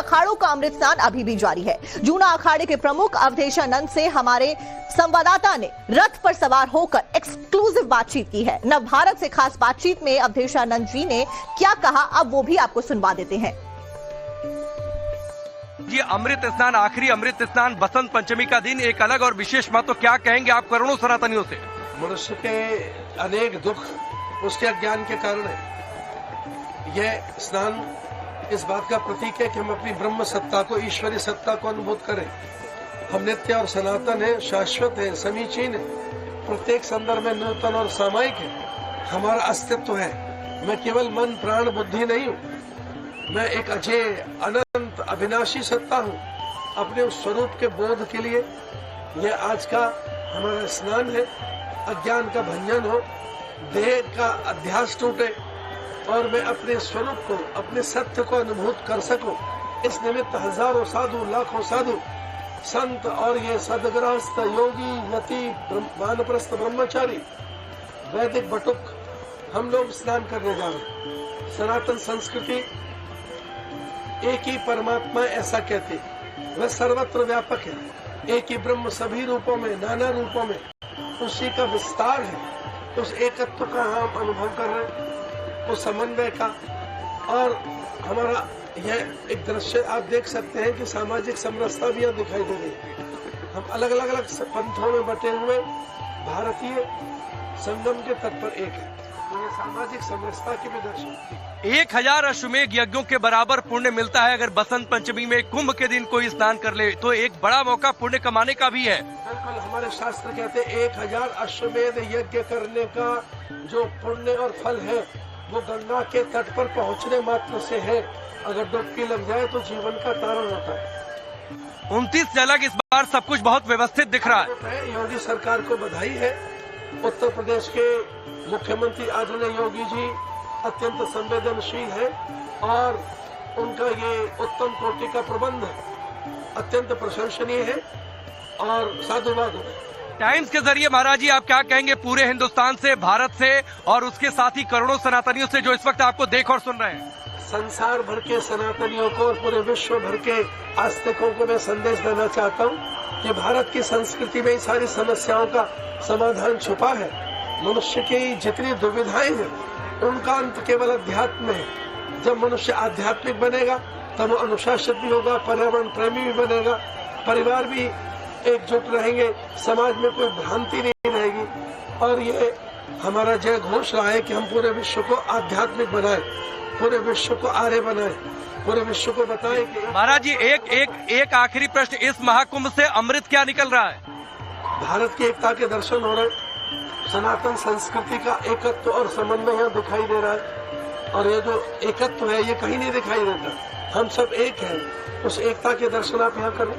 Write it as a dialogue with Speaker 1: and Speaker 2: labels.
Speaker 1: अखाड़ों का अमृत स्नान अभी भी जारी है। जूना अखाड़े के प्रमुख अवधेशानंद से हमारे संवाददाता ने रथ पर सवार होकर एक्सक्लूसिव बातचीत की है। नव भारत से खास बातचीत में अवधेशानंद जी ने क्या कहा, अब वो भी आपको सुनवा देते हैं।
Speaker 2: ये अमृत स्नान, आखिरी अमृत स्नान, बसंत पंचमी का दिन, एक अलग और विशेष महत्व, क्या कहेंगे आप करोड़ों सनातनियों से?
Speaker 3: मनुष्य के अनेक दुख उसके अज्ञान के कारण है। यह स्नान इस बात का प्रतीक है कि हम अपनी ब्रह्म सत्ता को, ईश्वरीय सत्ता को अनुभूत करें। हम नित्य और सनातन है, शाश्वत है, समीचीन है, प्रत्येक संदर्भ में नूतन और सामायिक है। हमारा अस्तित्व है। मैं केवल मन, प्राण, बुद्धि नहीं हूँ, मैं एक अजय, अनंत, अविनाशी सत्ता हूँ। अपने उस स्वरूप के बोध के लिए यह आज का हमारा स्नान है। अज्ञान का भंजन हो, देह का अध्यास टूटे और मैं अपने स्वरूप को, अपने सत्य को अनुभूत कर सकूं। इस निमित्त हजारों साधु, लाखों साधु, संत और ये सदगृहस्थ, योगी, यति, वानप्रस्थ, ब्रह्मचारी, वैदिक बटुक, हम लोग स्नान करने जा रहे हैं। सनातन संस्कृति एक ही परमात्मा ऐसा कहती, वह सर्वत्र व्यापक है। एक ही ब्रह्म सभी रूपों में, नाना रूपों में, उसी का विस्तार है। उस एकत्व का हम अनुभव कर रहे हैं, उस समन्वय का। और हमारा यह एक दृश्य आप देख सकते हैं कि सामाजिक समरसता भी यहाँ दिखाई दे रही है। हम अलग अलग पंथों में बटे हुए भारतीय संगम के तट पर एक है। तो ये सामाजिक समरसता की भी दर्शन।
Speaker 2: 1000 अश्वमेध यज्ञों के बराबर पुण्य मिलता है अगर बसंत पंचमी में, कुंभ के दिन कोई स्नान कर ले, तो एक बड़ा मौका पुण्य कमाने का भी है।
Speaker 3: बिल्कुल, हमारे शास्त्र कहते हैं 1000 अश्वमेध यज्ञ करने का जो पुण्य और फल है वो गंगा के तट पर पहुंचने मात्र से है। अगर डुबकी लग जाए तो जीवन का तारण होता है।
Speaker 2: 29 जलग, इस बार सब कुछ बहुत व्यवस्थित दिख रहा है।
Speaker 3: योगी सरकार को बधाई है। उत्तर प्रदेश के मुख्यमंत्री आदरणीय योगी जी अत्यंत संवेदनशील है और उनका ये उत्तम कोटि का प्रबंध अत्यंत प्रशंसनीय है और साधुवाद है।
Speaker 2: टाइम्स के जरिए महाराज जी आप क्या कहेंगे पूरे हिंदुस्तान से, भारत से और उसके साथ ही करोड़ों सनातनियों से जो इस वक्त आपको देख और सुन रहे हैं?
Speaker 3: संसार भर के सनातनियों को और पूरे विश्व भर के आस्तिकों को मैं संदेश देना चाहता हूँ कि भारत की संस्कृति में सारी समस्याओं का समाधान छुपा है। मनुष्य की जितनी दुविधाएं हैं उनका अंत केवल अध्यात्म है। जब मनुष्य आध्यात्मिक बनेगा तब वो अनुशासित भी होगा, पर्यावरण प्रेमी भी बनेगा, परिवार भी एकजुट रहेंगे, समाज में कोई भ्रांति नहीं रहेगी। और ये हमारा जय घोष रहा है कि हम पूरे विश्व को आध्यात्मिक बनाएं, पूरे विश्व को आर्य बनाएं, पूरे विश्व को बताएं कि
Speaker 2: महाराज जी एक आखिरी प्रश्न, इस महाकुंभ से अमृत क्या निकल रहा है?
Speaker 3: भारत की एकता के दर्शन हो रहे हैं, सनातन संस्कृति का एकत्व और समन्वय यहाँ दिखाई दे रहा है। और ये जो एकत्व है ये कहीं नहीं दिखाई देता। हम सब एक हैं, उस एकता के दर्शन आप यहाँ करें।